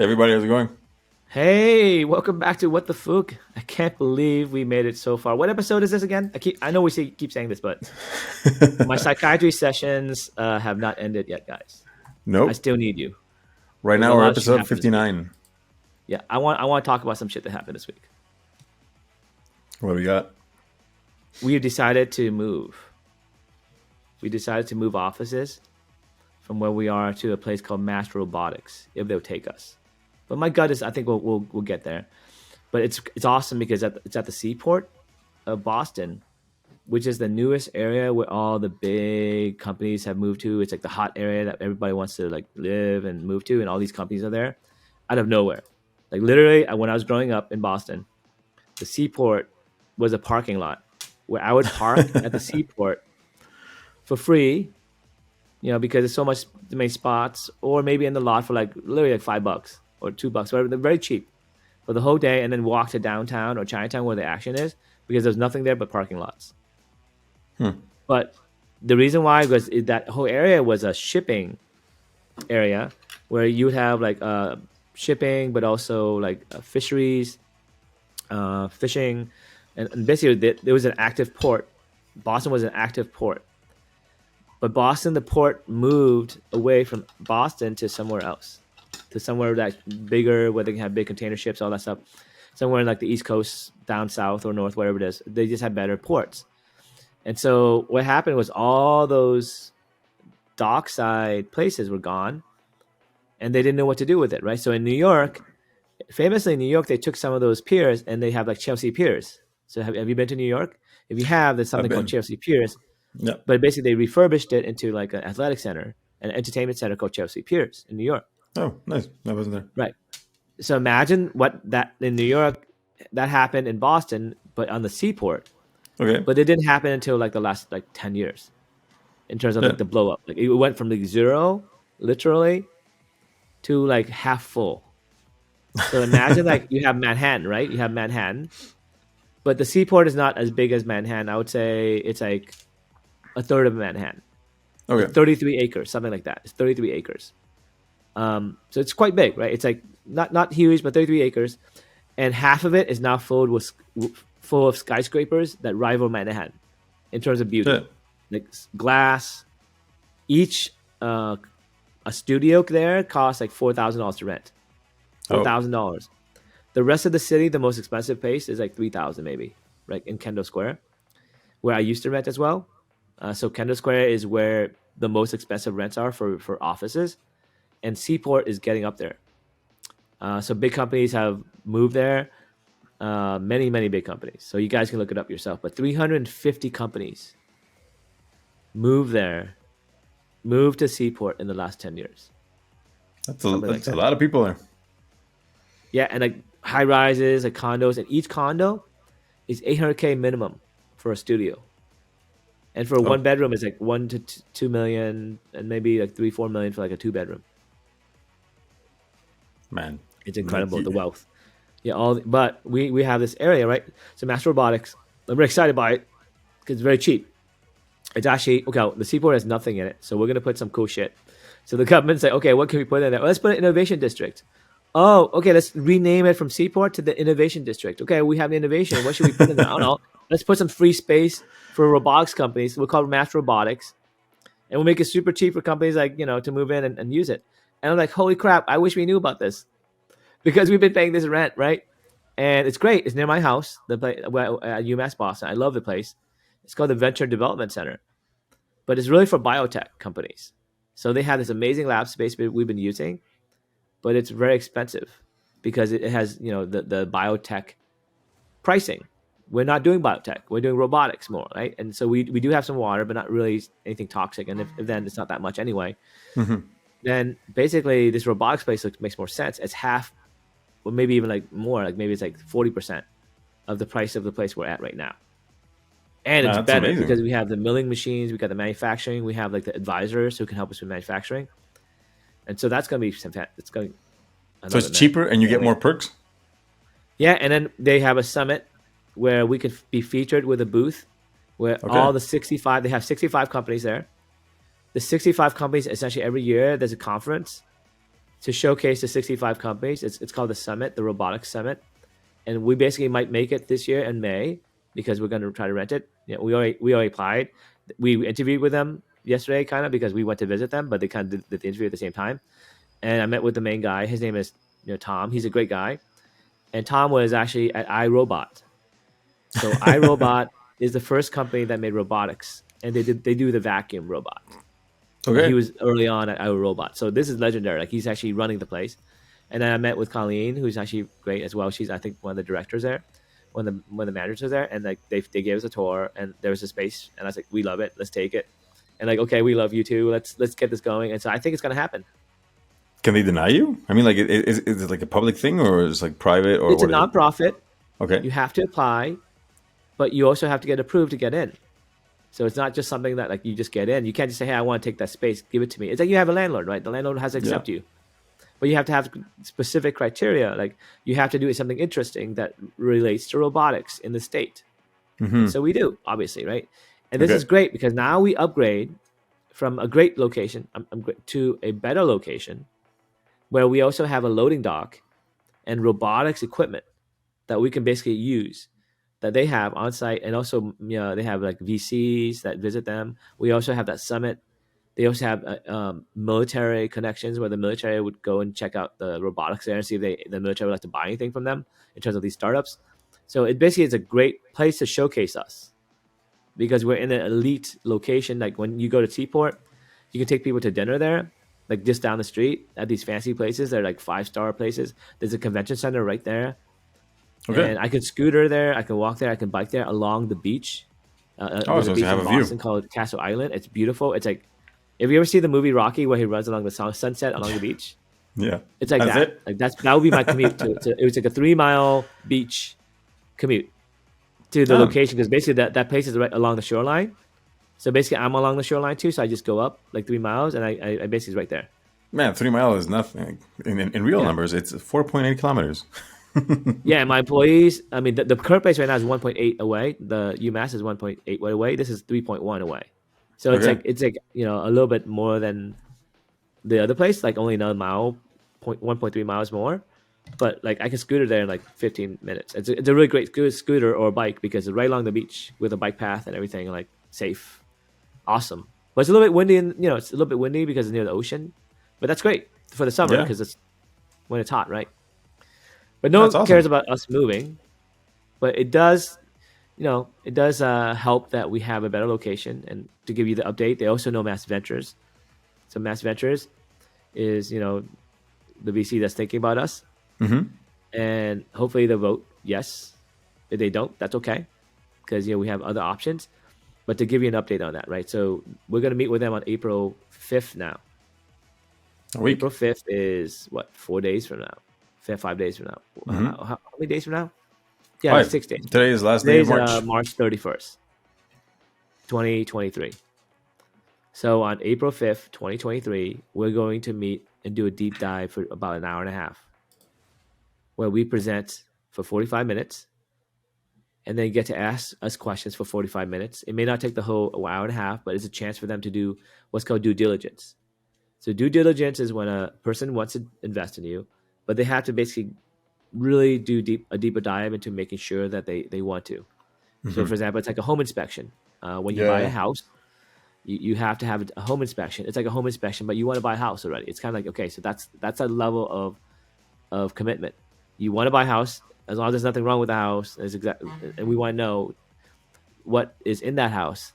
Hey everybody, how's it going? Hey, welcome back to What the Phuc. I can't believe we made it so far. What episode is this again? I know keep saying this, but my psychiatry sessions have not ended yet, guys. I Nope. still need you. Right There's a now we're lot of shit episode happened this week. 59. Yeah, I want to talk about some shit that happened this week. What do we got? We decided to move. We decided to move offices from where we are to a place called Master Robotics, if they'll take us. But my gut is, I think we'll get there. But it's awesome because it's at the seaport of Boston, which is the newest area where all the big companies have moved to. It's like the hot area that everybody wants to like live and move to, and all these companies are there out of nowhere. Like literally, when I was growing up in Boston, the seaport was a parking lot where I would park at the seaport for free, because there's so much many spots, or maybe in the lot for like literally like $5 or $2, whatever. They're very cheap for the whole day, and then walk to downtown or Chinatown where the action is because there's nothing there but parking lots. Hmm. But the reason why was that whole area was a shipping area where you would have like shipping, but also like fisheries, fishing, and basically there was an active port. Boston was an active port, but Boston, the port moved away from Boston to somewhere else, to somewhere that's bigger, where they can have big container ships, all that stuff. Somewhere in like the East Coast, down south or north, wherever it is, they just had better ports. And so what happened was all those dockside places were gone, and they didn't know what to do with it, right? So in New York, famously in New York, they took some of those piers and they have like Chelsea piers. So have you been to New York? If you have, there's I've something called been. Chelsea Piers, Yep. but basically they refurbished it into like an athletic center, an entertainment center called Chelsea Piers in New York, Oh, nice. I wasn't there. right? So imagine what that in New York that happened in Boston, but on the seaport. Okay. But it didn't happen until like the last like 10 years in terms of Yeah. like the blow up. Like it went from like zero, literally, to like half full. So imagine like you have Manhattan, right? You have Manhattan, but the seaport is not as big as Manhattan. I would say it's like a third of Manhattan. It's Okay. 33 acres, something like that. It's 33 acres. So it's quite big, right? It's like not huge, but 33 acres, and half of it is now full of skyscrapers that rival Manhattan in terms of Yeah. beauty, like glass. Each a studio there costs like $4,000 to rent. Four Oh, thousand dollars. The rest of the city, the most expensive place is like 3,000 maybe, right in Kendall Square, where I used to rent as well. So Kendall Square is where the most expensive rents are for offices, and Seaport is getting up there. So big companies have moved there, many big companies. So you guys can look it up yourself. But 350 companies moved there, moved to Seaport in the last 10 years, that's a something like that's a that. lot of people there. Yeah, and like high rises, like condos, and each condo is 800K minimum for a studio, and for a one Oh, bedroom is like 1 to 2 million, and maybe like 3 4 million for like a two-bedroom. man. It's Like, incredible, the wealth. Yeah, but we have this area, right? So master robotics. I'm very excited by it because it's very cheap. It's actually okay. The seaport has nothing in it, so we're gonna put some cool shit. So the government's like, okay, what can we put in there? Well, let's put an innovation district. Oh, okay, let's rename it from seaport to the innovation district. Okay, we have the innovation. What should we put in there? I don't know. Let's put some free space for robotics companies. We'll call it master robotics, and we'll make it super cheap for companies like to move in and use it. And I'm like, holy crap! I wish we knew about this because we've been paying this rent, right? And it's great. It's near my house, the place at UMass Boston. I love the place. It's called the Venture Development Center, but it's really for biotech companies. So they have this amazing lab space we've been using, but it's very expensive because it has the biotech pricing. We're not doing biotech. We're doing robotics more, right? And so we do have some water, but not really anything toxic. And if then it's not that much anyway. mhm. Then basically this robotics place makes more sense. It's half, or maybe even like more. Like maybe it's like 40% of the price of the place we're at right now. And it's That's better amazing. because we have the milling machines, we got the manufacturing, we have like the advisors who can help us with manufacturing, and so that's going to be it's going. I So love it's it, man. cheaper and you Can't get more wait. perks. Yeah, and then they have a summit where we could be featured with a booth where Okay. all the 65. They have 65 companies there. The 65 companies essentially every year there's a conference, to showcase the 65 companies. It's called the Summit, the Robotics Summit, and we basically might make it this year in May because we're going to try to rent it. We already applied. We interviewed with them yesterday, kind of because we went to visit them, but they kind of did the interview at the same time. And I met with the main guy. His name is Tom. He's a great guy, and Tom was actually at iRobot. So iRobot is the first company that made robotics, and they do the vacuum robot. Okay. He was early on at iRobot, so this is legendary. Like he's actually running the place. And then I met with Colleen, who's actually great as well. She's I think one of the directors there, one of the managers there, and like they gave us a tour, and there was a space, and I was like, we love it, let's take it, and like okay, we love you too, let's get this going, and so I think it's gonna happen. Can they deny you? I mean, like, is it like a public thing or is it like private or It's a what is it? nonprofit. Okay. You have to apply, but you also have to get approved to get in. So it's not just something that like you just get in. You can't just say, hey, I want to take that space, give it to me. It's like you have a landlord, right? The landlord has to accept you. But you have to have specific criteria. Like you have to do something interesting that relates to robotics in the state. Mm-hmm. So we do, obviously, right? And this is great because now we upgrade from a great location to a better location where we also have a loading dock and robotics equipment that we can basically use that they have on site. And also, they have like VCs that visit them. We also have that summit. They also have military connections where the military would go and check out the robotics there and see if the military would like to buy anything from them in terms of these startups. So it basically is a great place to showcase us because we're in an elite location. Like when you go to Seaport, you can take people to dinner there, like just down the street at these fancy places. They're like 5-star places. There's a convention center right there. Okay. And I can scooter there. I can walk there. I can bike there along the beach. There's so a beach you have in a view. Boston called Castle Island. It's beautiful. It's like, have you ever seen the movie Rocky where he runs along the sunset along the beach? Yeah. It's like that. Like that would be my commute to it was like a 3-mile beach commute to the location because basically that place is right along the shoreline. So basically I'm along the shoreline too. So I just go up like 3 miles and I basically is right there. Man, 3 miles is nothing. In real numbers, it's 4.8 kilometers. Yeah, my employees, I mean, the current place right now is 1.8 away. The UMass is 1.8 away. This is 3.1 away. So it's like a little bit more than the other place, like only another mile, 1.3 miles more. But like I can scooter there in like 15 minutes. It's a really great scooter or bike because it's right along the beach with a bike path and everything, like safe, awesome. But it's a little bit windy, and it's a little bit windy because it's near the ocean. But that's great for the summer because it's when it's hot, right? But no one cares about us moving. But it does, help that we have a better location. And to give you the update, they also know Mass Ventures. So Mass Ventures is, the VC that's thinking about us. Mm-hmm. And hopefully they'll vote yes. If they don't, that's okay. Because, we have other options. But to give you an update on that, right? So we're going to meet with them on April 5th now. A week. April 5th is, 4 days from now? 5 days from now. Mm-hmm. How many days from now? Yeah, 5. 6 days. Today is last day of March. March 31st, 2023. So on April 5th, 2023, we're going to meet and do a deep dive for about an hour and a half where we present for 45 minutes and then get to ask us questions for 45 minutes. It may not take the whole hour and a half, but it's a chance for them to do what's called due diligence. So due diligence is when a person wants to invest in you, but they have to basically really do a deeper dive into making sure that they want to. Mm-hmm. So for example, it's like a home inspection. When you buy a house, you have to have a home inspection. It's like a home inspection, but you want to buy a house already. It's kind of like, okay, so that's a level of commitment. You want to buy a house as long as there's nothing wrong with the house. And we want to know what is in that house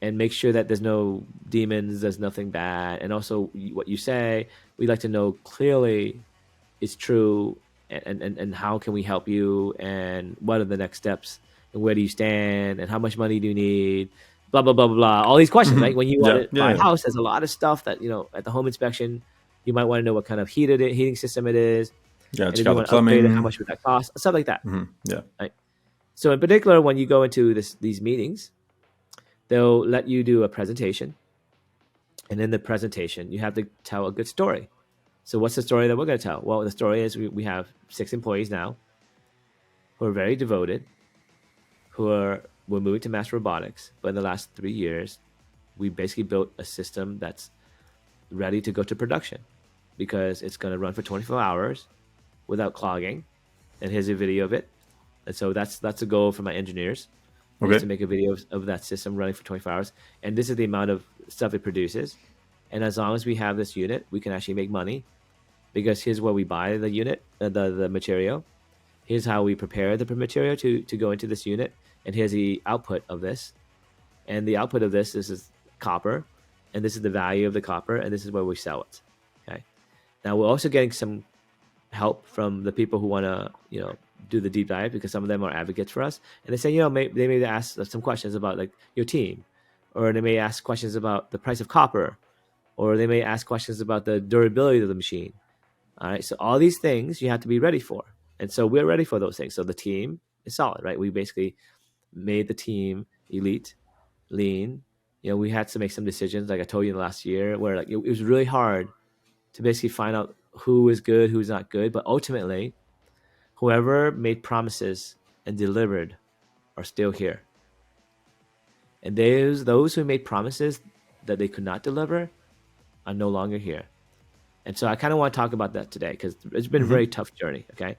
and make sure that there's no demons, there's nothing bad. And also what you say, we'd like to know clearly is true and how can we help you and what are the next steps and where do you stand and how much money do you need, blah, blah, blah, blah, blah. All these questions, right? When you want to buy a house, there's a lot of stuff that, at the home inspection, you might want to know what kind of heating system it is. Yeah, check out the plumbing. How much would that cost? Stuff like that. Mm-hmm. Yeah. Right? So in particular, when you go into these meetings, they'll let you do a presentation. And in the presentation, you have to tell a good story. So what's the story that we're going to tell? Well, the story is we have 6 employees now who are very devoted, we're moving to mass robotics. But in the last 3 years, we basically built a system that's ready to go to production. because it's going to run for 24 hours without clogging. And here's a video of it. And so that's a goal for my engineers, is Okay. to make a video of that system running for 24 hours. And this is the amount of stuff it produces. And as long as we have this unit, we can actually make money, because here's where we buy the unit, the material. Here's how we prepare the material to go into this unit. And here's the output of this. And the output of this is copper. And this is the value of the copper. And this is where we sell it. Okay. Now we're also getting some help from the people who want to, do the deep dive, because some of them are advocates for us. And they say, they may ask some questions about like your team, or they may ask questions about the price of copper, or they may ask questions about the durability of the machine. All right. So all these things you have to be ready for. And so we're ready for those things. So the team is solid, right? We basically made the team elite, lean. We had to make some decisions, like I told you in the last year, where like it was really hard to basically find out who is good, who's not good. But ultimately, whoever made promises and delivered are still here. And those who made promises that they could not deliver are no longer here. And so I kind of want to talk about that today, because it's been a very tough journey. Okay.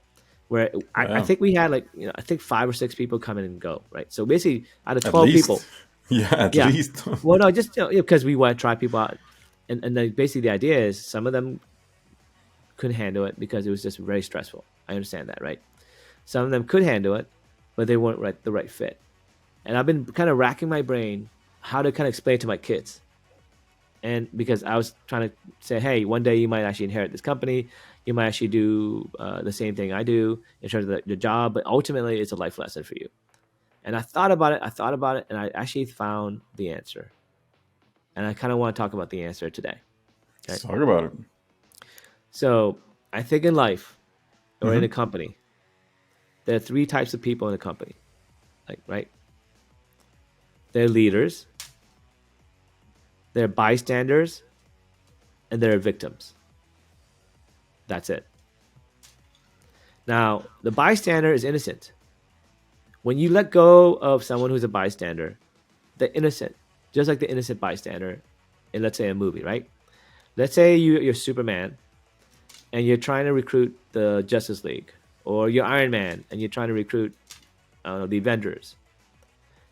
Where I think we had I think 5 or 6 people come in and go, right? So basically out of 12 people. Yeah, at least. Well, no, just because we want to try people out. And then basically the idea is some of them couldn't handle it because it was just very stressful. I understand that, right? Some of them could handle it, but they weren't the right fit. And I've been kind of racking my brain how to kind of explain to my kids. And because I was trying to say, hey, one day you might actually inherit this company. You might actually do the same thing I do in terms of the job, but ultimately it's a life lesson for you. And I thought about it, and I actually found the answer. And I kind of want to talk about the answer today. Okay? Let's talk about it. So I think in life, or in a company, there are 3 types of people in a company. Right? They're leaders, they're bystanders, and they're victims. That's it. Now, the bystander is innocent. When you let go of someone who's a bystander, they're innocent, just like the innocent bystander in, let's say, a movie, right? Let's say you're Superman and you're trying to recruit the Justice League, or you're Iron Man and you're trying to recruit, the Avengers.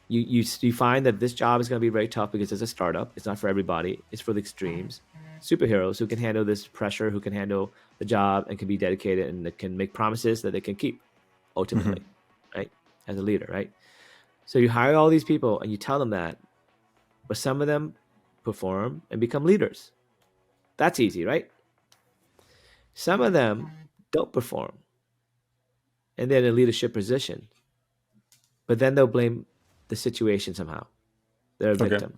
You find that this job is going to be very tough because it's a startup. It's not for everybody. It's for the extremes. Superheroes who can handle this pressure, who can handle the job and can be dedicated and that can make promises that they can keep ultimately, right? As a leader, right? So you hire all these people and you tell them that, but some of them perform and become leaders. That's easy, right? Some of them don't perform and they're in a leadership position, but then they'll blame the situation somehow. They're a victim. Okay.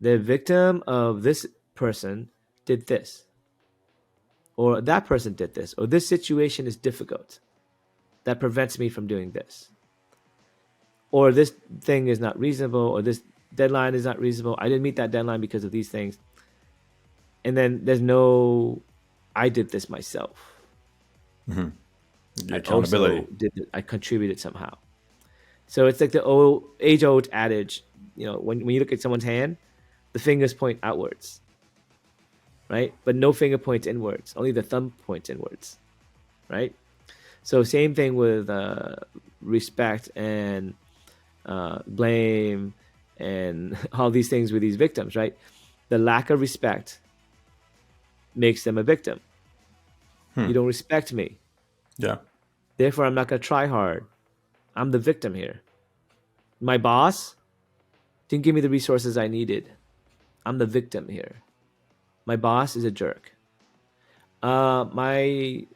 They're a victim of this person did this, or that person did this, or this situation is difficult that prevents me from doing this, or this thing is not reasonable, or this deadline is not reasonable. I didn't meet that deadline because of these things. And then there's no, I did this myself. The accountability. I contributed somehow. So it's like the age-old adage, when you look at someone's hand, the fingers point outwards, right? But no finger points inwards. Only the thumb points inwards, right? So same thing with respect and blame and all these things with these victims, right? The lack of respect makes them a victim. You don't respect me. Yeah. Therefore, I'm not going to try hard. I'm the victim here. My boss didn't give me the resources I needed. I'm the victim here. My boss is a jerk. My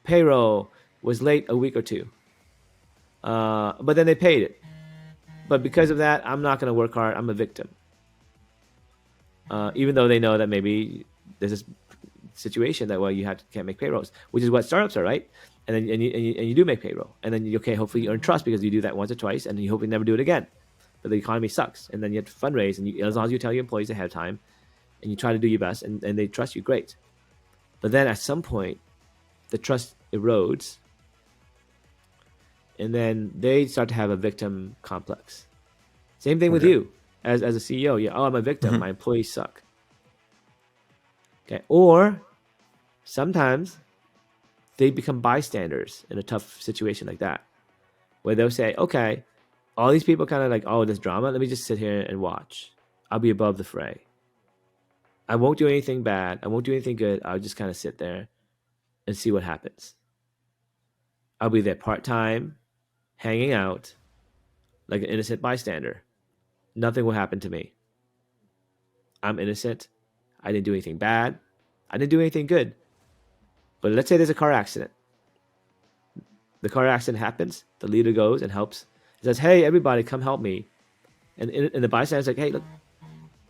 payroll was late a week or 2. But then they paid it. But because of that, I'm not going to work hard. I'm a victim. Even though they know that maybe there's this situation that, can't make payrolls, which is what startups are, right? And then you do make payroll, and then hopefully you earn trust because you do that once or twice, and you hopefully never do it again. But the economy sucks, and then you have to fundraise, and as long as you tell your employees ahead of time, and you try to do your best, and they trust you, great. But then at some point, the trust erodes, and then they start to have a victim complex. Same thing with you as a CEO. I'm a victim. My employees suck. Okay, or Sometimes they become bystanders in a tough situation like that, where they'll say, okay, all these people kind of like, oh, this drama, let me just sit here and watch. I'll be above the fray. I won't do anything bad. I won't do anything good. I'll just kind of sit there and see what happens. I'll be there part-time, hanging out like an innocent bystander. Nothing will happen to me. I'm innocent. I didn't do anything bad. I didn't do anything good. But let's say there's a car accident. The car accident happens. The leader goes and helps. He says, hey, everybody, come help me. And the bystander's like, hey, look,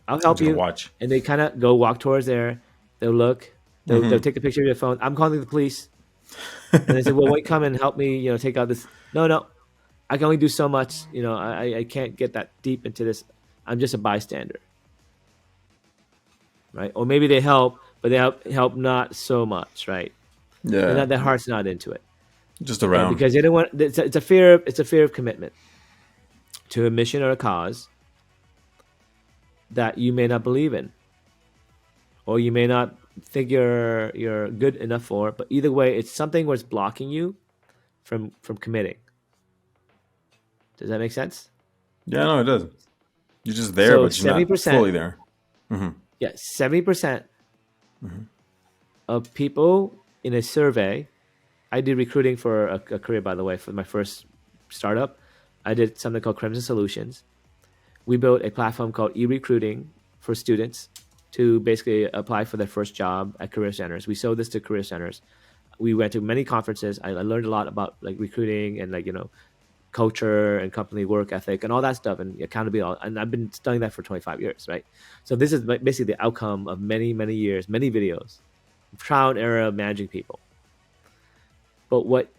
I'll help you. Watch. And they kind of go walk towards there. They'll look. They'll take a picture of your phone. I'm calling the police. And they say, well, wait, come and help me, take out this. No, I can only do so much. I can't get that deep into this. I'm just a bystander. Right? Or maybe they help, but they help not so much, right? Yeah. Their heart's not into it. Just around. Because they don't want. It's a fear. It's a fear of commitment to a mission or a cause that you may not believe in, or you may not think you're good enough for. But either way, it's something where it's blocking you from committing. Does that make sense? Yeah, no, it does. You're just there, but you're not fully there. Yeah, 70% of people in a survey. I did recruiting for a career, by the way, for my first startup. I did something called Crimson Solutions. We built a platform called e-recruiting for students to basically apply for their first job at career centers. We sold this to career centers. We went to many conferences. I learned a lot about like recruiting and culture and company work ethic and all that stuff and accountability. And I've been studying that for 25 years, right? So this is basically the outcome of many, many years, many videos, trial and error of managing people. But what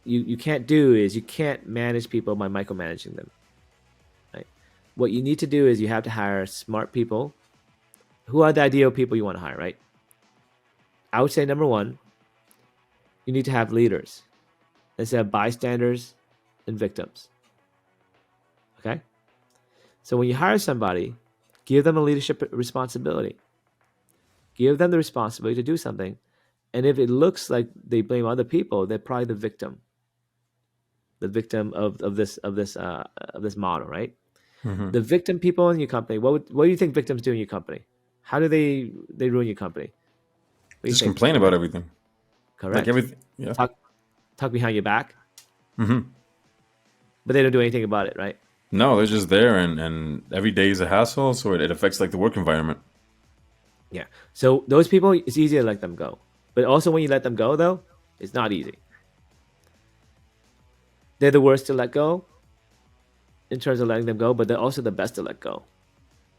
you can't do is you can't manage people by micromanaging them. Right? What you need to do is you have to hire smart people. Who are the ideal people you want to hire, right? I would say number one, you need to have leaders instead of bystanders and victims. Okay? So when you hire somebody, give them a leadership responsibility. Give them the responsibility to do something. And if it looks like they blame other people, they're probably the victim of this model, right? The victim people in your company. What do you think victims do in your company? How do they ruin your company? Just complain about everything. Correct. Like everything. Yeah. Talk behind your back. But they don't do anything about it, right? No, they're just there, and every day is a hassle, so it affects like the work environment. Yeah. So those people, it's easy to let them go. But also when you let them go, though, it's not easy. They're the worst to let go in terms of letting them go, but they're also the best to let go.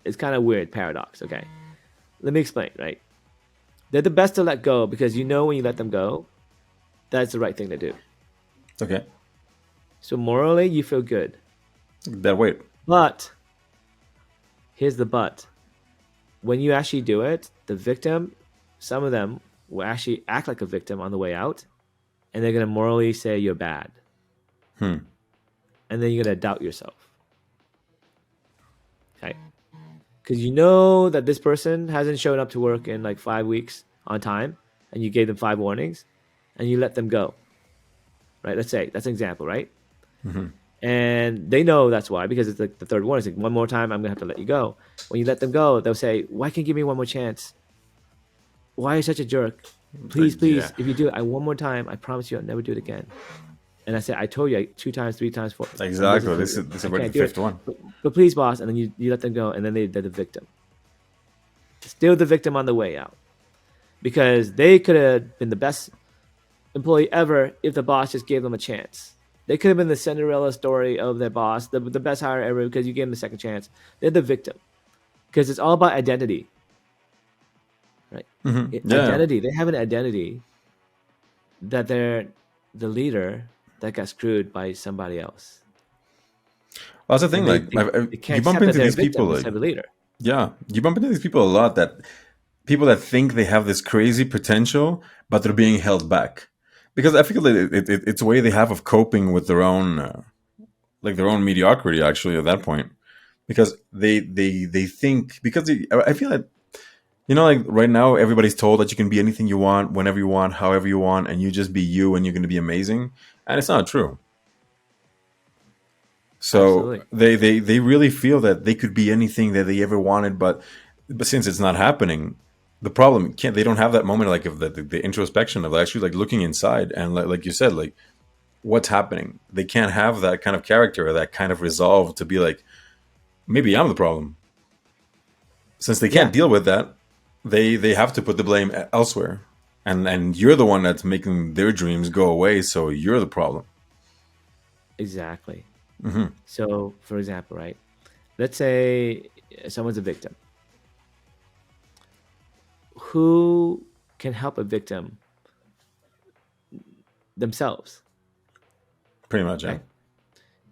It's kind of weird paradox, okay? Let me explain, right? They're the best to let go because when you let them go, that's the right thing to do. Okay. So morally, you feel good. That weight. But, here's the but. When you actually do it, the victim, some of them will actually act like a victim on the way out, and they're going to morally say you're bad. And then you're going to doubt yourself. Okay? Because you know that this person hasn't shown up to work in like 5 weeks on time, and you gave them 5 warnings, and you let them go. Right? Let's say, that's an example, right? And they know that's why, because it's like the third warning. It's like, one more time, I'm going to have to let you go. When you let them go, they'll say, why can't you give me one more chance? Why are you such a jerk? Please, Yeah. if you do it one more time, I promise you I'll never do it again. And I said, I told you 2 times, 3 times, 4. Exactly. This is already the 5th one. But please, boss. And then you let them go, and then they're the victim. Still the victim on the way out. Because they could have been the best employee ever if the boss just gave them a chance. They could have been the Cinderella story of their boss, the best hire ever because you gave them a second chance. They're the victim. Because it's all about identity. Right? Identity. They have an identity that they're the leader that got screwed by somebody else. Well, that's the thing. You bump into these people. Like, leader. Yeah, you bump into these people a lot. That people that think they have this crazy potential, but they're being held back. Because I feel that it's a way they have of coping with their own, their own mediocrity. Actually, at that point, because they think I feel that You know, like right now, everybody's told that you can be anything you want, whenever you want, however you want, and you just be you, and you're going to be amazing. And it's not true. So Absolutely. they really feel that they could be anything that they ever wanted, but since it's not happening, the problem can't. They don't have that moment like of the introspection of actually like looking inside and like you said, like what's happening. They can't have that kind of character or that kind of resolve to be like maybe I'm the problem. Since they can't Yeah, deal with that, they have to put the blame elsewhere, and you're the one that's making their dreams go away. So you're the problem. exactly. Hmm. So, for example, right? Let's say someone's a victim. Who can help a victim themselves? Pretty much, yeah. Okay,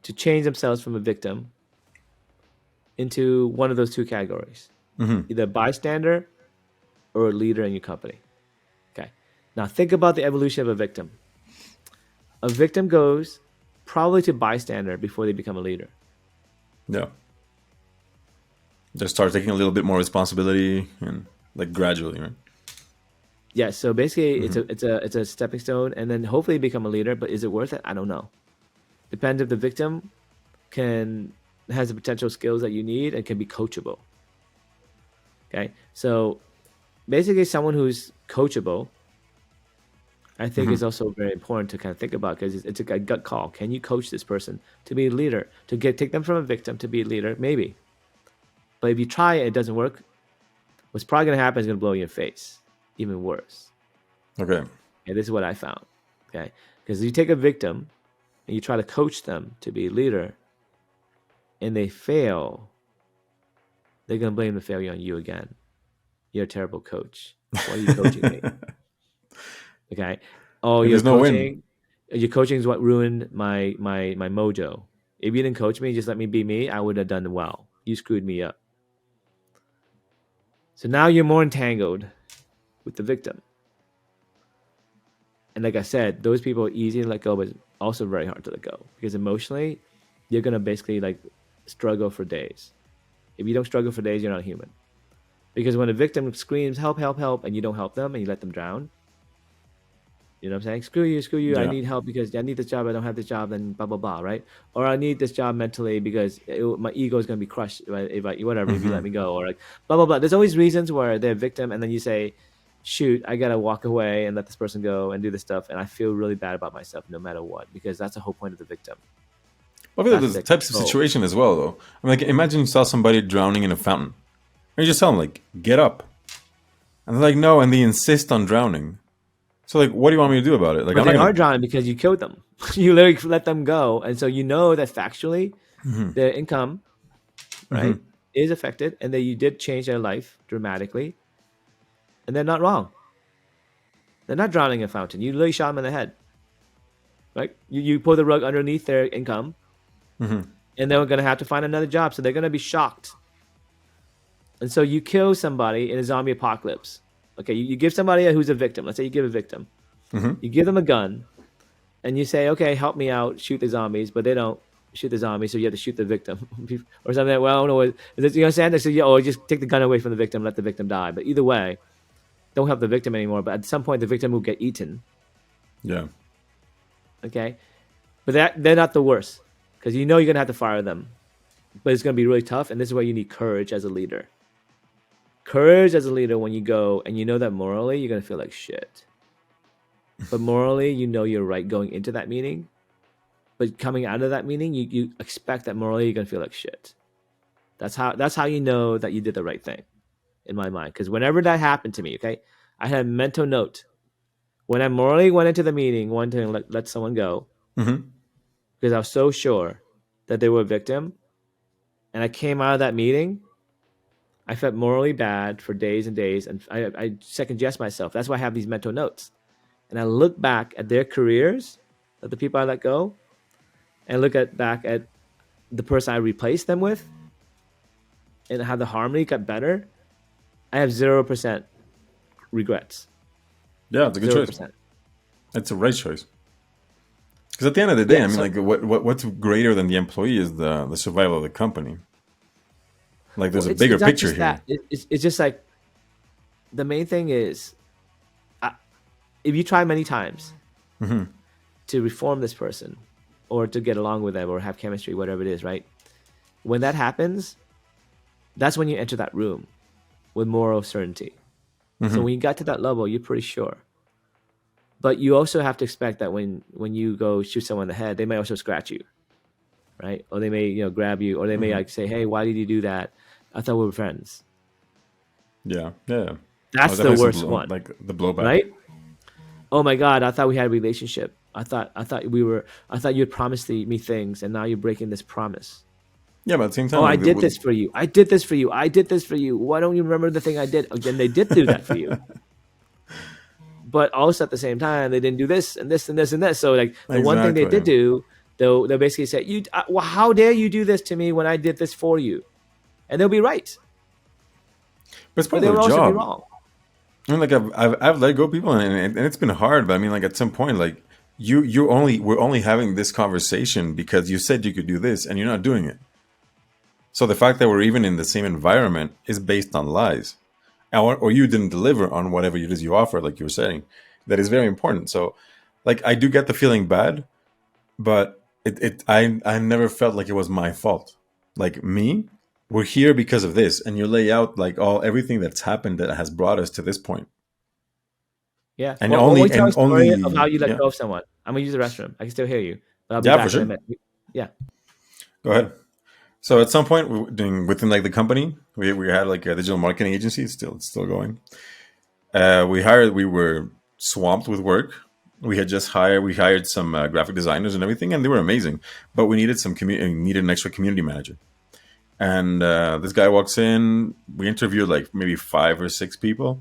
to change themselves from a victim into one of those two categories, Hmm. either bystander or a leader in your company. Okay. Now think about the evolution of a victim. A victim goes probably to bystander before they become a leader. Yeah. Just start taking a little bit more responsibility and like gradually, right? Yeah, so basically Hmm. it's a stepping stone and then hopefully become a leader, but is it worth it? I don't know. Depends if the victim can has the potential skills that you need and can be coachable. Okay? So basically someone who's coachable I think Hmm. is also very important to kind of think about because it's a gut call. Can you coach this person to be a leader, to get take them from a victim to be a leader? Maybe, but if you try it, it doesn't work. What's probably going to happen is going to blow you in your face, even worse. Okay. Okay, this is what I found. Okay, because you take a victim and you try to coach them to be a leader, and they fail, they're going to blame the failure on you again. You're a terrible coach. Why are you coaching me? Okay. Oh, And you're there's no win. coaching. Your coaching is what ruined my mojo. If you didn't coach me, just let me be me, I would have done well. You screwed me up. So now you're more entangled with the victim. And like I said, those people are easy to let go, but also very hard to let go because emotionally, you're gonna basically like struggle for days. If you don't struggle for days, you're not human. Because when a victim screams "help, help, help" and you don't help them and you let them drown, you know what I'm saying? Screw you. I Yeah. need help because I need this job. I don't have this job. Then blah blah blah, right? Or I need this job mentally because my ego is gonna be crushed if I whatever if you let Hmm. me go, or like blah blah blah. There's always reasons where they're a victim, and then you say, "Shoot, I gotta walk away and let this person go and do this stuff," and I feel really bad about myself no matter what because that's the whole point of the victim. I feel like That's there's their types of control. situation as well, though. I mean, like, imagine you saw somebody drowning in a fountain, and you just tell them like, "Get up," and they're like, "No," and they insist on drowning. So, like, what do you want me to do about it? Like, But I'm not they are gonna. drowning because you killed them. You literally let them go, and so you know that factually Hmm. their income right Hmm. is affected, and that you did change their life dramatically, and they're not wrong. They're not drowning in a fountain. You literally shot them in the head, right? You pull the rug underneath their income, Hmm. and they're going to have to find another job. So they're going to be shocked. And so you kill somebody in a zombie apocalypse. Okay, you give somebody who's a victim. Let's say you give a victim. Hmm. You give them a gun, and you say, "Okay, help me out, shoot the zombies," but they don't shoot the zombies, so you have to shoot the victim or something. Like, well, I don't know. Is it, you understand? So, yeah, or just take the gun away from the victim, let the victim die. But either way, don't help the victim anymore. But at some point, the victim will get eaten. Yeah. Okay, but they're not the worst because you know you're gonna have to fire them, but it's gonna be really tough. And this is where you need courage as a leader. Courage as a leader when you go and you know that morally you're gonna feel like shit, but morally you know you're right going into that meeting. But coming out of that meeting, you expect that morally you're gonna feel like shit. That's how you know that you did the right thing, in my mind. Because whenever that happened to me, okay, I had a mental note when I morally went into the meeting, wanting to let someone go Hmm. because I was so sure that they were a victim, and I came out of that meeting. I felt morally bad for days and days, and I second guessed myself. That's why I have these mental notes, and I look back at their careers, of the people I let go, and look at back at the person I replaced them with, and how the harmony got better. I have 0% regrets. Yeah, it's a good Zero choice. percent. It's a right choice. Because at the end of the day, Yeah. I mean, So like, what's greater than the employee is the survival of the company. Like, well, there's a it's bigger it's not picture just that. here. It's just like the main thing is, uh, if you try many times Hmm. to reform this person or to get along with them or have chemistry, whatever it is, right? When that happens, that's when you enter that room with moral certainty. So Hmm. when you got to that level, you're pretty sure. But you also have to expect that when you go shoot someone in the head, they may also scratch you, right? Or they may grab you, or they may Hmm. like say, "Hey, why did you do that? I thought we were friends." Yeah, yeah. Oh, That's the definitely some worst blow, one, like the blowback. right? Oh my god, I thought we had a relationship. I thought we were. I thought you had promised me things, and now you're breaking this promise. Yeah, but at the same Oh, time, I like did this for you. I did this for you. I did this for you. Why don't you remember the thing I did? Again, they did do that for you. But also at the same time, they didn't do this and this and this and this. So like the one thing they did exactly. do, though, they basically said, "You, well, how dare you do this to me when I did this for you?" And they'll be right, But it's but part they of will their also be job. wrong. I mean, like I've let go people, and it's been hard. But I mean, like at some point, like we're only having this conversation because you said you could do this, and you're not doing it. So the fact that we're even in the same environment is based on lies, or you didn't deliver on whatever it is you offer, like you were saying. That is very important. So, like, I do get the feeling bad, but I never felt like it was my fault. Like me, we're here because of this, and you lay out like all everything that's happened that has brought us to this point, Yeah. and Well, we only tell a and story of how only you let yeah, go of someone. I'm gonna use the restroom. I can still hear you, but I'll be yeah, for back in a sure. minute. Yeah. Go ahead. So at some point, we were doing within like the company, we had like a digital marketing agency. It's still going. We were swamped with work. We hired some graphic designers and everything, and they were amazing. But we needed needed an extra community manager. And this guy walks in. We interviewed like maybe 5 or 6 people,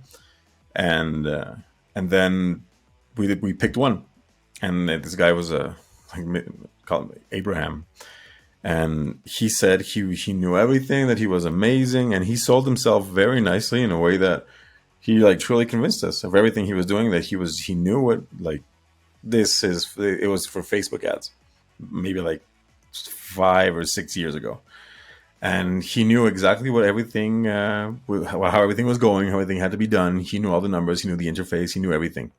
and uh, and then we picked one. And this guy was like call him Abraham, and he said he knew everything, that he was amazing, and he sold himself very nicely in a way that he like truly convinced us of everything he was doing, that he knew what, like, this is it was for Facebook ads, maybe like 5 or 6 years ago, and he knew exactly what everything how everything was going, how everything had to be done. He knew all the numbers, he knew the interface, he knew everything.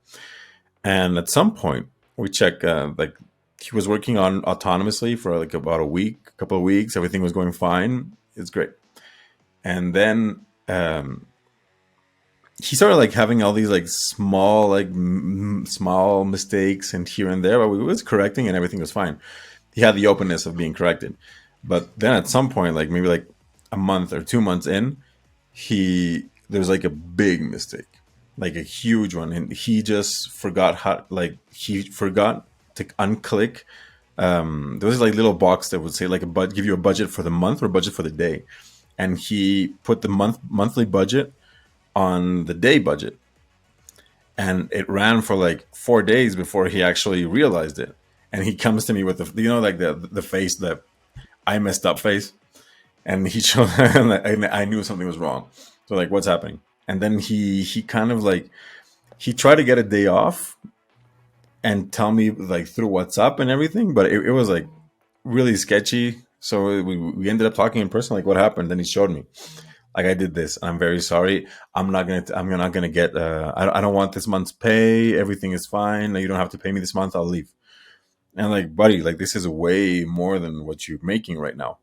And at some point we check like he was working on autonomously for like about a week, a couple of weeks, everything was going fine, it's great. And then he started like having all these like small like small mistakes and here and there, but we was correcting and everything was fine. He had the openness of being corrected. But then at some point, like maybe like a month or 2 months in, he there's like a big mistake, like a huge one, and he just forgot how, like he forgot to unclick. There was like a little box that would say like give you a budget for the month or budget for the day, and he put the monthly budget on the day budget, and it ran for like 4 days before he actually realized it. And he comes to me with the like the face, that I messed up face, and he showed and I knew something was wrong. So like, what's happening? And then he kind of like he tried to get a day off and tell me like through WhatsApp and everything, but it was like really sketchy. So we ended up talking in person, like what happened. Then he showed me, like, I did this. I'm very sorry. I'm not gonna get. I don't want this month's pay. Everything is fine. You don't have to pay me this month. I'll leave. And like, buddy, like this is way more than what you're making right now.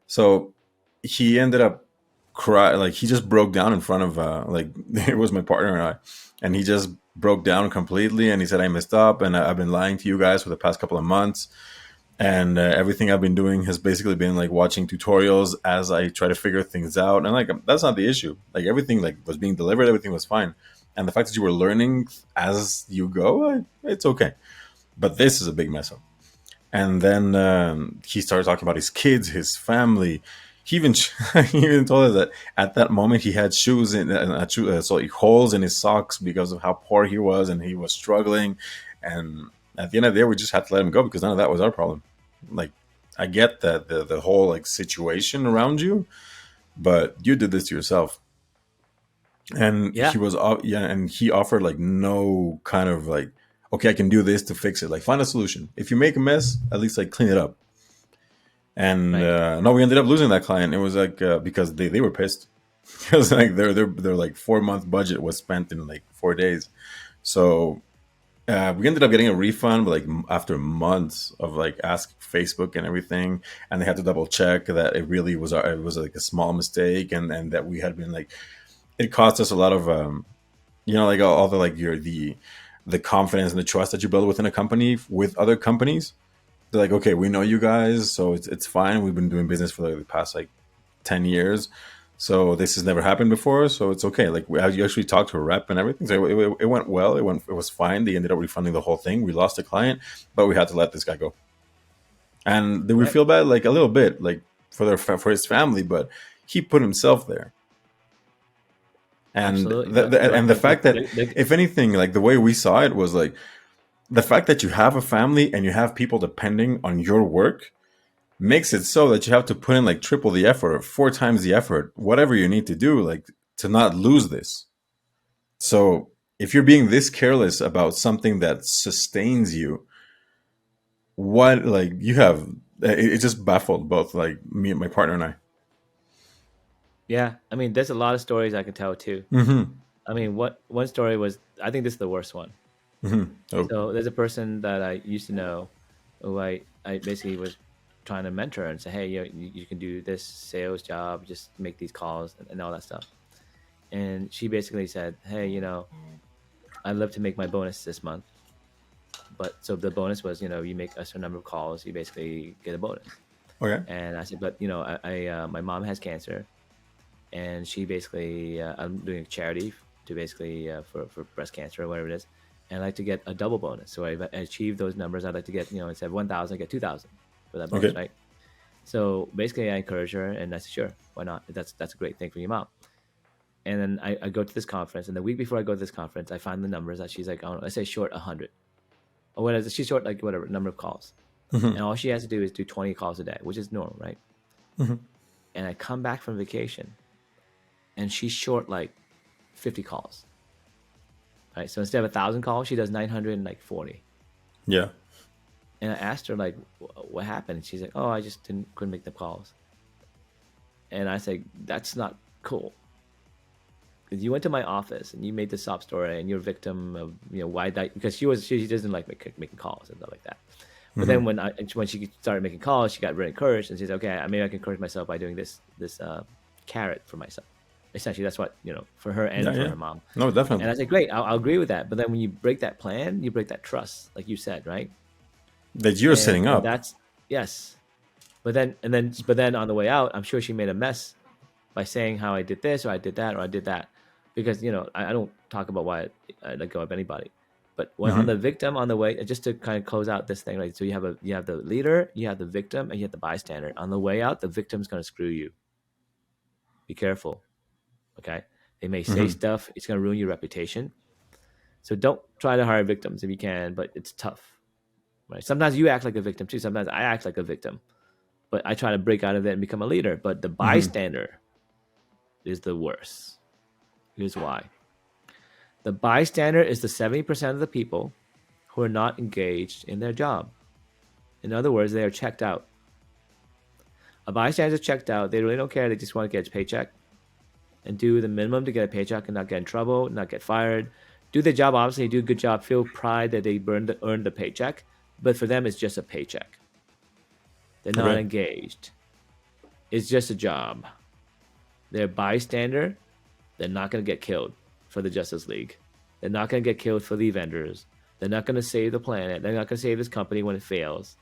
So he ended up cry, like he just broke down in front of like it was my partner and I, and he just broke down completely, and he said, I messed up, and I've been lying to you guys for the past couple of months, and everything I've been doing has basically been like watching tutorials as I try to figure things out. And like, that's not the issue. Like everything like was being delivered, everything was fine, and the fact that you were learning as you go, it's okay. But this is a big mess up. And then he started talking about his kids, his family. He even he even told us that at that moment he had shoes in so holes in his socks because of how poor he was, and he was struggling. And at the end of the day, we just had to let him go because none of that was our problem. Like, I get that the whole like situation around you, but you did this to yourself. And Yeah. yeah, and he offered like no kind of like, okay, I can do this to fix it. Like, find a solution. If you make a mess, at least like clean it up. And Right. no, we ended up losing that client. It was like because they were pissed. because like their like 4 month budget was spent in like 4 days. So we ended up getting a refund, but like after months of like asking Facebook and everything, and they had to double check that it really was it was like a small mistake, and that we had been like it cost us a lot of like all the like the confidence and the trust that you build within a company with other companies. They're like, okay, we know you guys, so it's fine. We've been doing business for like the past like 10 years. So this has never happened before, so it's okay. Like you actually talked to a rep and everything, so it went well. It was fine. They ended up refunding the whole thing. We lost the client, but we had to let this guy go. And did we Right. feel bad? Like a little bit, like for his family, but he put himself there. And Absolutely. But but the but fact that, they, if anything, like the way we saw it was like the fact that you have a family and you have people depending on your work makes it so that you have to put in like triple the effort or 4 times the effort, whatever you need to do, like to not lose this. So if you're being this careless about something that sustains you, what like you have, it just baffled both like me and my partner and I. yeah, I mean, there's a lot of stories I can tell too. Mm-hmm. I mean, what one story was, I think this is the worst one. Mm-hmm. Oh, So there's a person that I used to know who I basically was trying to mentor and say, hey, you can do this sales job, just make these calls and all that stuff. And she basically said, hey, I'd love to make my bonus this month. But so the bonus was, you make a certain number of calls, you basically get a bonus. okay. And I said, but my mom has cancer, and she basically I'm doing a charity to basically for breast cancer or whatever it is, and I like to get a double bonus. So I've achieved those numbers. I'd like to get instead of 1,000, I get 2,000 for that bonus, Okay. right? So basically, I encourage her, and I said, sure, why not? That's a great thing for your mom. And then I go to this conference, and the week before I go to this conference, I find the numbers that she's like, I don't know, let's say short 100, or whatever. She's short like whatever number of calls, Mm-hmm. and all she has to do is do 20 calls a day, which is normal, right? Mm-hmm. And I come back from vacation, and she's short like 50 calls. Right. So instead of 1,000 calls, she does 940. Yeah. And I asked her like, what happened? And she's like, oh, I just couldn't make the calls. And I said, that's not cool. Because you went to my office and you made the sob story and you're a victim of why that, because she doesn't like making calls and stuff like that. But then Mm-hmm. when she started making calls, she got very encouraged and she said, okay, maybe I can encourage myself by doing this carrot for myself. Essentially, that's what for her Yeah. and for Yeah. her mom. No, And definitely. I said, great, I'll agree with that. But then when you break that plan, you break that trust, like you said, right? That you're setting And up. that's yes. But then on the way out, I'm sure she made a mess by saying how I did this or I did that or I did that, because I don't talk about why I let go of anybody. But when on Mm-hmm. the victim on the way, just to kind of close out this thing, right? So you have the leader, you have the victim, and you have the bystander. On the way out, the victim's gonna screw you. Be careful, okay? They may say Mm-hmm. stuff; it's gonna ruin your reputation. So don't try to hire victims if you can, but it's tough, right? Sometimes you act like a victim too. Sometimes I act like a victim, but I try to break out of it and become a leader. But the Mm-hmm. bystander is the worst. Here's why. The bystander is the 70% of the people who are not engaged in their job. In other words, they are checked out. A bystander is checked out. They really don't care. They just want to get a paycheck and do the minimum to get a paycheck and not get in trouble, not get fired. Do their job, obviously, do a good job, feel pride that they earned the paycheck. But for them, it's just a paycheck. They're not Okay. engaged. It's just a job. They're bystander. They're not going to get killed for the Justice League. They're not going to get killed for the Avengers. They're not going to save the planet. They're not going to save this company when it fails,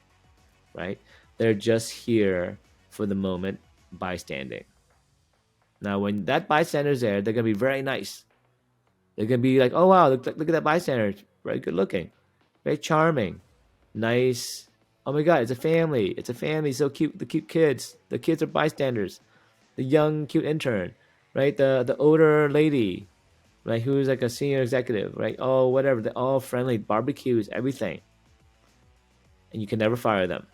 right? They're just here for the moment, bystanding. Now, when that bystander's there, they're going to be very nice. They're going to be like, oh, wow, look at that bystander. Very good looking, very charming, nice. Oh my God, it's a family. It's a family. So cute. The cute kids. The kids are bystanders. The young, cute intern, right? The older lady, right? Who's like a senior executive, right? Oh, whatever. They're all friendly, barbecues, everything. And you can never fire them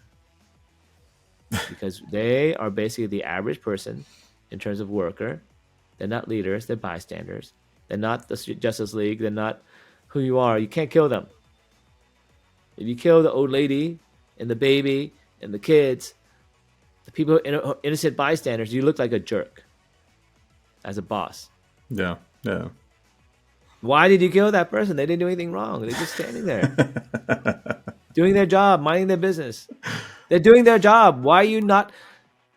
because they are basically the average person in terms of worker. They're not leaders, they're bystanders. They're not the Justice League, they're not who you are. You can't kill them. If you kill the old lady and the baby and the kids, the people innocent bystanders, you look like a jerk. as a boss. Yeah. Yeah. Why did you kill that person? They didn't do anything wrong. They're just standing there, doing their job, minding their business. They're doing their job. Why are you not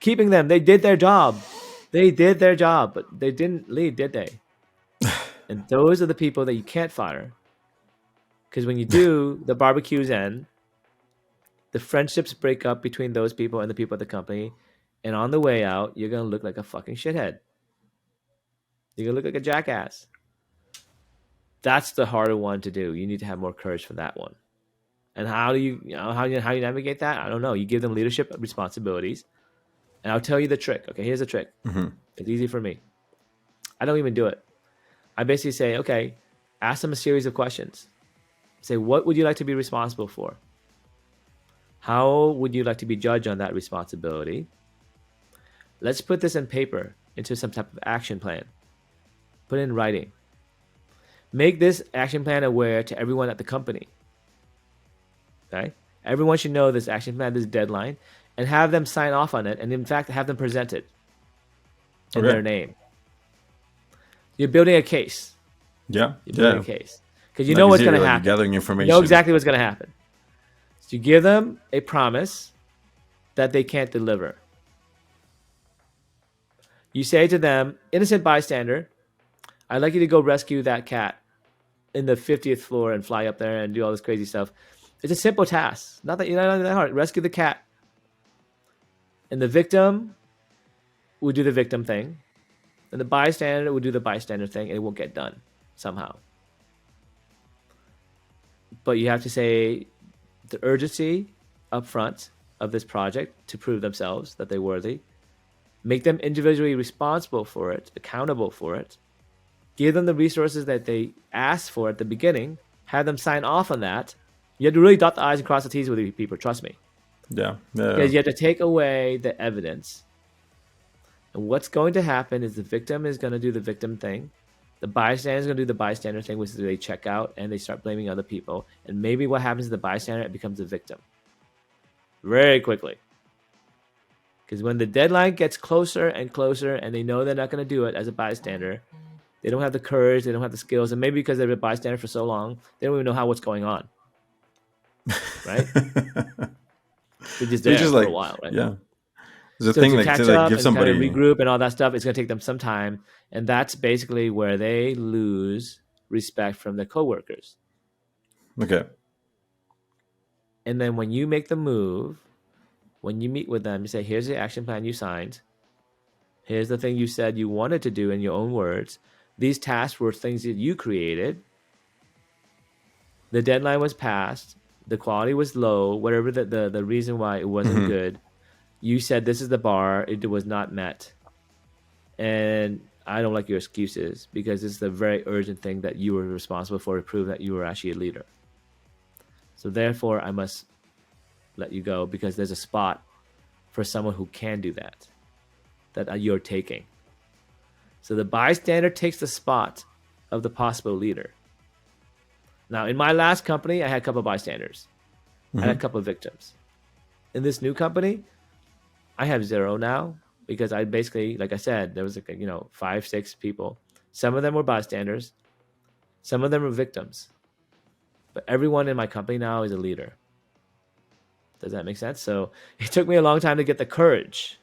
keeping them? They did their job. They did their job, but they didn't lead, did they? And those are the people that you can't fire. Because when you do, the barbecues end, the friendships break up between those people and the people at the company. And on the way out, you're going to look like a fucking shithead. You're going to look like a jackass. That's the harder one to do. You need to have more courage for that one. And how do you, how you navigate that? I don't know. You give them leadership responsibilities. And I'll tell you the trick. Okay, here's the trick. Mm-hmm. It's easy for me. I don't even do it. I basically say, okay, ask them a series of questions. Say, what would you like to be responsible for? How would you like to be judged on that responsibility? Let's put this in paper into some type of action plan. Put it in writing. Make this action plan aware to everyone at the company. Okay? Everyone should know this action plan, this deadline, and have them sign off on it, and in fact, have them present it in Okay. their name. You're building a case. Yeah. You're building Yeah. a case. Because you Like know you what's see, going to like happen. gathering You information. know exactly what's going to happen. So you give them a promise that they can't deliver. You say to them, innocent bystander, I'd like you to go rescue that cat in the 50th floor and fly up there and do all this crazy stuff. It's a simple task. Not that hard. Rescue the cat. And the victim will do the victim thing. And the bystander will do the bystander thing, and it won't get done somehow. But you have to say the urgency up front of this project to prove themselves that they're worthy. Make them individually responsible for it, accountable for it. Give them the resources that they asked for at the beginning. Have them sign off on that. You have to really dot the I's and cross the T's with these people, trust me. Yeah. Because Yeah. you have to take away the evidence. And what's going to happen is the victim is going to do the victim thing. The bystander is going to do the bystander thing, which is they check out and they start blaming other people. And maybe what happens to the bystander, it becomes the victim. Very quickly. Because when the deadline gets closer and closer and they know they're not going to do it as a bystander, they don't have the courage, they don't have the skills, and maybe because they've been a bystander for so long, they don't even know what's going on. Right? They're just So you there just for a like, while, right? yeah. The So thing, to like, to catch like up give and kind of somebody. regroup and all that stuff, it's going to take them some time. And that's basically where they lose respect from their coworkers. Okay. And then when you make the move, when you meet with them, you say, here's the action plan you signed. Here's the thing you said you wanted to do in your own words. These tasks were things that you created. The deadline was passed. The quality was low, whatever the reason why it wasn't Mm-hmm. good. You said this is the bar. It was not met. And I don't like your excuses because it's a very urgent thing that you were responsible for to prove that you were actually a leader. So therefore, I must let you go because there's a spot for someone who can do that you're taking. So the bystander takes the spot of the possible leader. Now, in my last company, I had a couple of bystanders. I had a couple of victims. In this new company, I have 0 now because I basically, like I said, there was like, 5, 6 people. Some of them were bystanders. Some of them were victims. But everyone in my company now is a leader. Does that make sense? So it took me a long time to get the courage.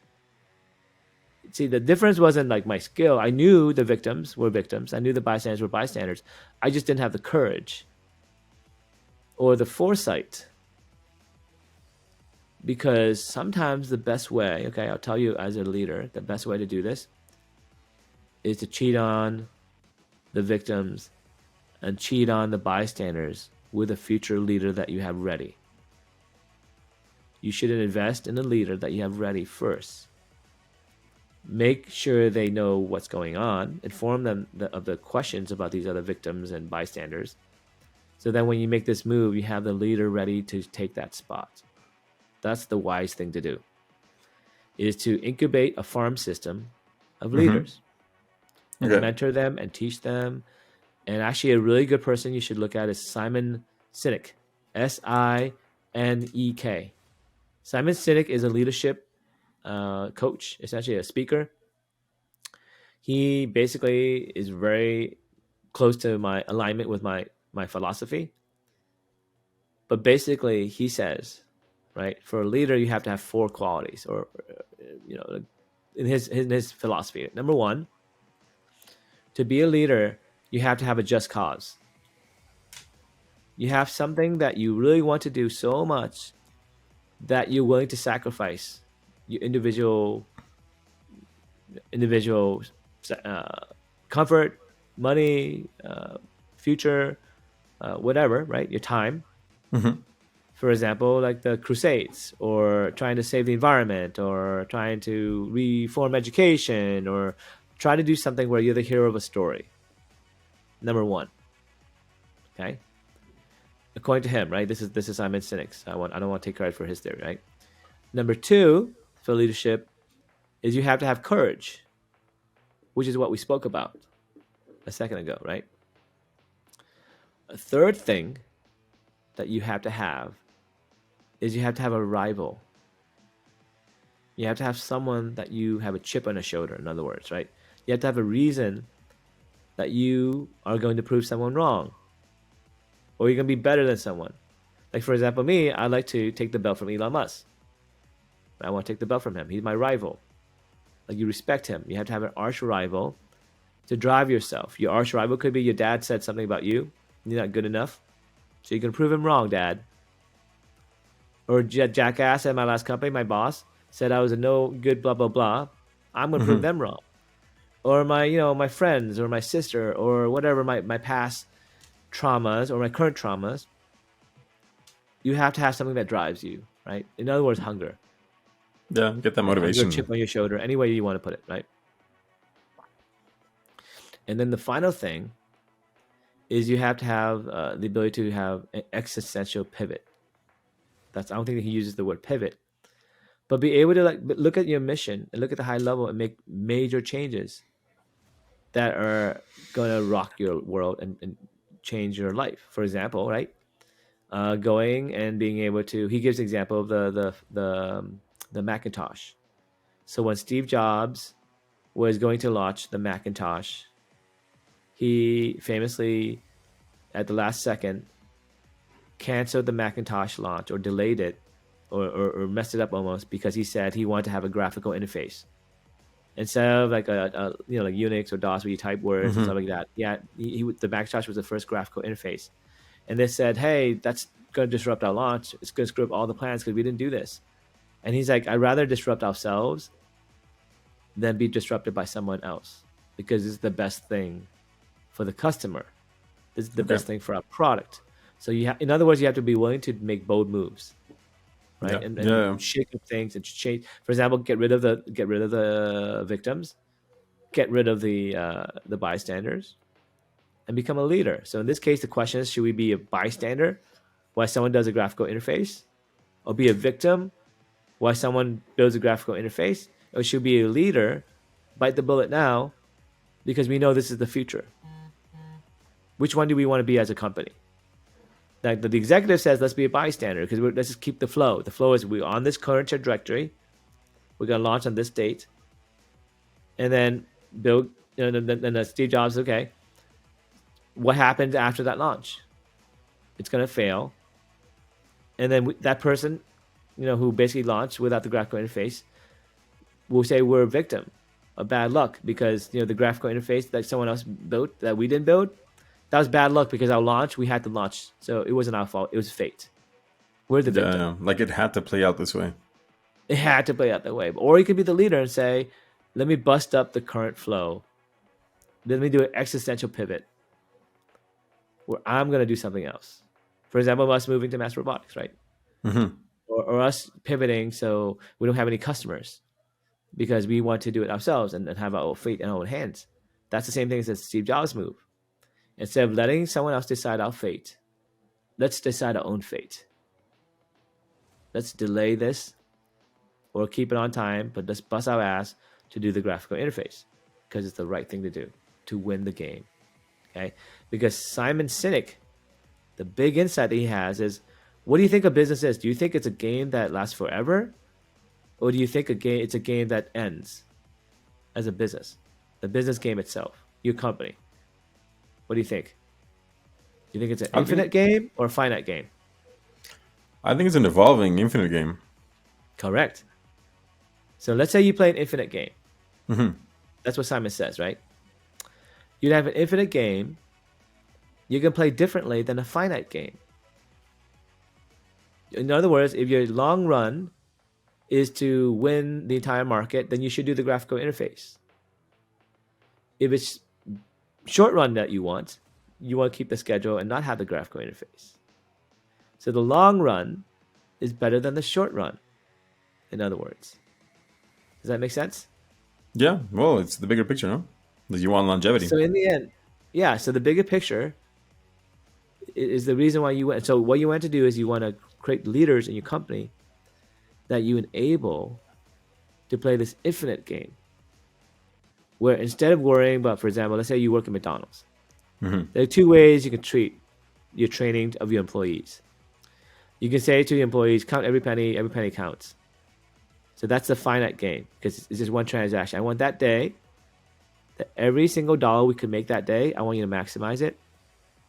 See, the difference wasn't like my skill. I knew the victims were victims. I knew the bystanders were bystanders. I just didn't have the courage or the foresight. Because sometimes the best way, okay, I'll tell you as a leader, the best way to do this is to cheat on the victims and cheat on the bystanders with a future leader that you have ready. You should invest in a leader that you have ready first. Make sure they know what's going on. Inform them of the questions about these other victims and bystanders. So that when you make this move, you have the leader ready to take that spot. That's the wise thing to do. Is to incubate a farm system of leaders and Okay. mentor them and teach them. And actually, a really good person you should look at is Simon Sinek, Sinek. Simon Sinek is a leadership coach, essentially a speaker. He basically is very close to my alignment with my philosophy. But basically, he says, right, for a leader, you have to have four qualities, or you know, in his philosophy. Number one, to be a leader, you have to have a just cause. You have something that you really want to do so much that you're willing to sacrifice your individual uh, comfort, money, future, whatever, right? Your time. Hmm. For example, like the Crusades, or trying to save the environment, or trying to reform education, or try to do something where you're the hero of a story. Number one, okay. According to him, right? This is Simon Sinek's. I don't want to take credit for his theory, right? Number two for leadership is you have to have courage, which is what we spoke about a second ago, right? A third thing that you have to have is you have to have a rival. You have to have someone that you have a chip on the shoulder, in other words, right? You have to have a reason that you are going to prove someone wrong, or you're going to be better than someone. Like, for example, me, I like to take the belt from Elon Musk. I want to take the belt from him. He's my rival. Like, you respect him. You have to have an arch rival to drive yourself. Your arch rival could be your dad said something about you. You're not good enough. So you can prove him wrong, dad. Or jackass at my last company, my boss said I was a no good blah blah blah. I'm gonna prove Hmm. them wrong. Or my friends, or my sister, or whatever, my past traumas or my current traumas. You have to have something that drives you, right? In other words, hunger. Yeah, get that Right? Hunger, motivation. chip on your shoulder, any way you want to put it, right? And then the final thing is you have to have the ability to have an existential pivot. I don't think that he uses the word pivot, but be able to like look at your mission and look at the high level and make major changes that are going to rock your world and change your life. For example, right? Going and being able to. He gives an example of the Macintosh. So when Steve Jobs was going to launch the Macintosh, he famously, at the last second, canceled the Macintosh launch, or delayed it, or messed it up almost, because he said he wanted to have a graphical interface instead of like a like Unix or DOS where you type words and Hmm. stuff like that. Yeah, the Macintosh was the first graphical interface, and they said, "Hey, that's going to disrupt our launch. It's going to screw up all the plans because we didn't do this." And he's like, "I'd rather disrupt ourselves than be disrupted by someone else, because this is the best thing for the customer. This is the Okay. best thing for our product." So in other words, you have to be willing to make bold moves, right? Yeah. And Yeah. shake up things and change. For example, get rid of the victims, get rid of the bystanders, and become a leader. So in this case, the question is: should we be a bystander while someone does a graphical interface, or be a victim while someone builds a graphical interface, or should we be a leader, bite the bullet now, because we know this is the future? Which one do we want to be as a company? Like the executive says, let's be a bystander because let's just keep the flow. The flow is we're on this current trajectory. We're gonna launch on this date, and then build. And Steve Jobs, okay, what happens after that launch? It's gonna fail, and then that person, who basically launched without the graphical interface, will say we're a victim of bad luck because the graphical interface that someone else built that we didn't build, that was bad luck because our launch we had to launch, so it wasn't our fault. It was fate. We're the Yeah. victim. Yeah. Like it had to play out this way. It had to play out that way. Or you could be the leader and say, let me bust up the current flow. Let me do an existential pivot where I'm going to do something else. For example, us moving to mass robotics, right? Hmm. Or us pivoting so we don't have any customers because we want to do it ourselves and have our own fate in our own hands. That's the same thing as the Steve Jobs move. Instead of letting someone else decide our fate, let's decide our own fate. Let's delay this or keep it on time, but let's bust our ass to do the graphical interface because it's the right thing to do to win the game. Okay? Because Simon Sinek, the big insight that he has is, what do you think a business is? Do you think it's a game that lasts forever? Or do you think it's a game that ends as a business? the business game itself, your company. What do you think? Do you think it's an I think infinite game or a finite game? I think it's an evolving infinite game. Correct. So let's say you play an infinite game. Hmm. That's what Simon says, right? You'd have an infinite game. You can play differently than a finite game. In other words, if your long run is to win the entire market, then you should do the graphical interface. If it's short run that you want to keep the schedule and not have the graphical interface. So the long run is better than the short run, in other words. Does that make sense? Yeah, well, it's the bigger picture, no? That you want longevity. So in the end, yeah, so the bigger picture is the reason why you went. So what you want to do is you want to create leaders in your company that you enable to play this infinite game. Where instead of worrying about, for example, let's say you work at McDonald's. Hmm. There are two ways you can treat your training of your employees. You can say to your employees, count every penny counts. So that's the finite game because it's just one transaction. I want that day, that every single dollar we could make that day, I want you to maximize it.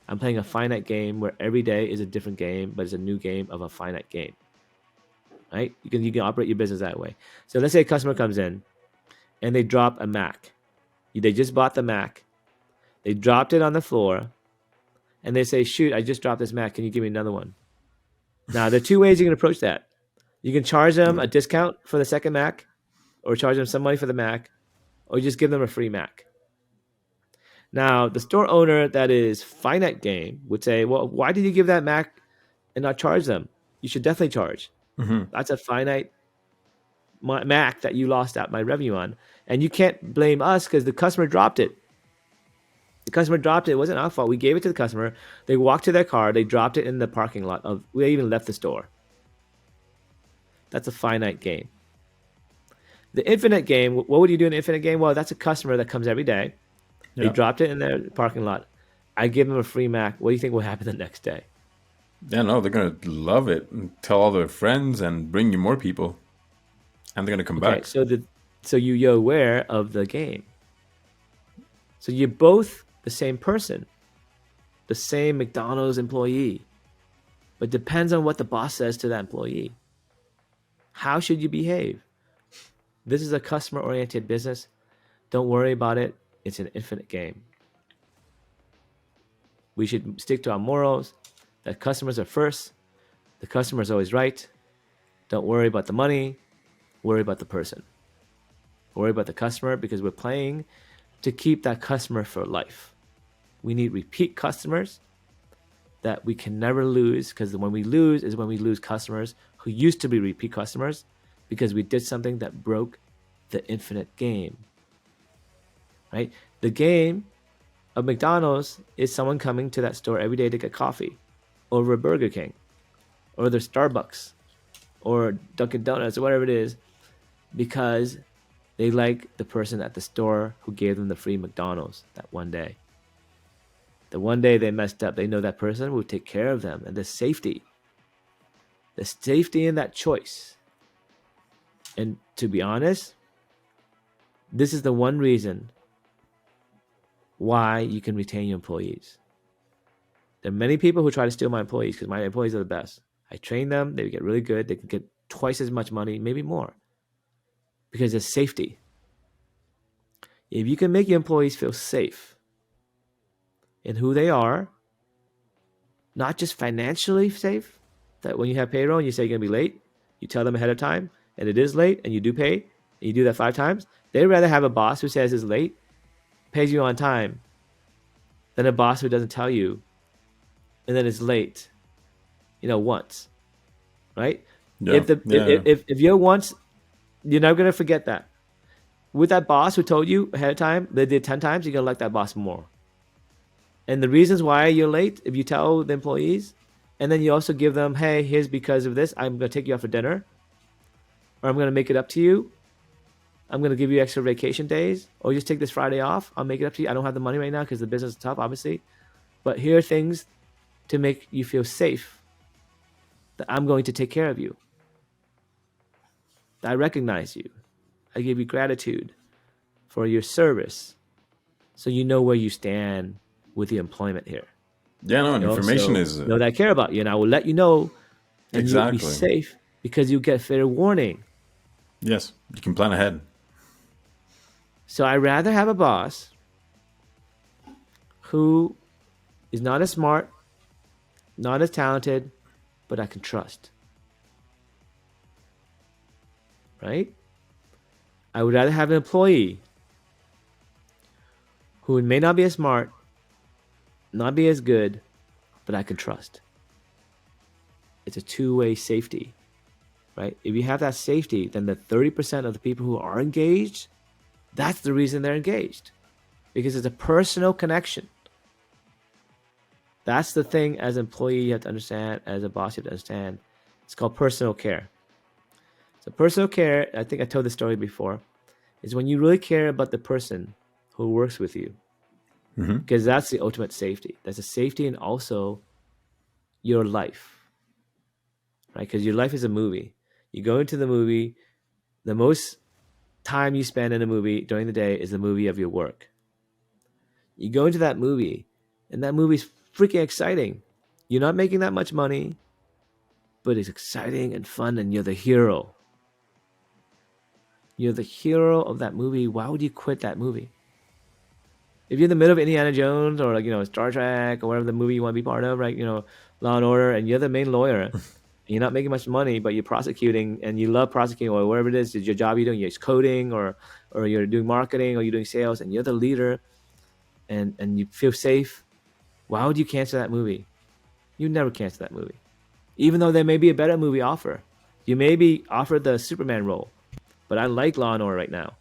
I'm playing a finite game where every day is a different game, but it's a new game of a finite game. Right? You can operate your business that way. So let's say a customer comes in and they drop a Mac. They just bought the Mac. They dropped it on the floor and they say, shoot, I just dropped this Mac. Can you give me another one? Now, there are two ways you can approach that. You can charge them a discount for the second Mac or charge them some money for the Mac or just give them a free Mac. Now, the store owner that is finite game would say, well, why did you give that Mac and not charge them? You should definitely charge. Hmm. That's a finite Mac that you lost out my revenue on. And you can't blame us because the customer dropped it. The customer dropped it. It wasn't our fault. We gave it to the customer. They walked to their car. They dropped it in the parking lot. We even left the store. That's a finite game. The infinite game, what would you do in the infinite game? Well, that's a customer that comes every day. They Yeah. dropped it in their parking lot. I give them a free Mac. What do you think will happen the next day? Yeah, no, they're gonna love it and tell all their friends and bring you more people, and they're gonna come Okay, back. so you're aware of the game. So you're both the same person, the same McDonald's employee, but depends on what the boss says to that employee. How should you behave? This is a customer-oriented business. Don't worry about it. It's an infinite game. We should stick to our morals that customers are first. The customer is always right. Don't worry about the money. Worry about the person. Worry about the customer because we're playing to keep that customer for life. We need repeat customers that we can never lose because when we lose is when we lose customers who used to be repeat customers because we did something that broke the infinite game. Right? The game of McDonald's is someone coming to that store every day to get coffee over a Burger King or the Starbucks or Dunkin' Donuts or whatever it is because they like the person at the store who gave them the free McDonald's that one day. The one day they messed up, they know that person will take care of them and the safety in that choice. And to be honest, this is the one reason why you can retain your employees. There are many people who try to steal my employees because my employees are the best. I train them, they get really good, they can get twice as much money, maybe more, because there's safety. If you can make your employees feel safe in who they are, not just financially safe, that when you have payroll and you say you're going to be late, you tell them ahead of time, and it is late, and you do pay, and you do that 5 times, they'd rather have a boss who says it's late, pays you on time, than a boss who doesn't tell you, and then it's late, once, right? Yeah, yeah, If you're once, you're never going to forget that. With that boss who told you ahead of time, they did 10 times, you're going to like that boss more. And the reasons why you're late, if you tell the employees, and then you also give them, hey, here's because of this, I'm going to take you out for dinner, or I'm going to make it up to you. I'm going to give you extra vacation days, or just take this Friday off. I'll make it up to you. I don't have the money right now because the business is tough, obviously. But here are things to make you feel safe that I'm going to take care of you. I recognize you. I give you gratitude for your service. so you know where you stand with the employment here. Yeah, no, and You information also is know that I care about you, and I will let you know, and you'll be exactly. safe because you get fair warning. Yes, you can plan ahead. So I rather have a boss who is not as smart, not as talented, but I can trust. Right? I would rather have an employee who may not be as smart, not be as good, but I can trust. It's a two-way safety, right? If you have that safety, then the 30% of the people who are engaged, that's the reason they're engaged. Because it's a personal connection. That's the thing as an employee you have to understand, as a boss you have to understand. It's called personal care. So personal care, I think I told this story before, is when you really care about the person who works with you. Hmm. Because that's the ultimate safety. That's a safety and also your life, right? Because your life is a movie. You go into the movie, the most time you spend in a movie during the day is the movie of your work. You go into that movie, and that movie's freaking exciting. You're not making that much money, but it's exciting and fun, and you're the hero. You're the hero of that movie. Why would you quit that movie? If you're in the middle of Indiana Jones or Star Trek or whatever the movie you want to be part of, right? Law and Order, and you're the main lawyer, and you're not making much money, but you're prosecuting and you love prosecuting or whatever it is your job you're doing. You're coding or you're doing marketing or you're doing sales, and you're the leader, and you feel safe. Why would you cancel that movie? You never cancel that movie, even though there may be a better movie offer. You may be offered the Superman role, but I like Law and Order right now,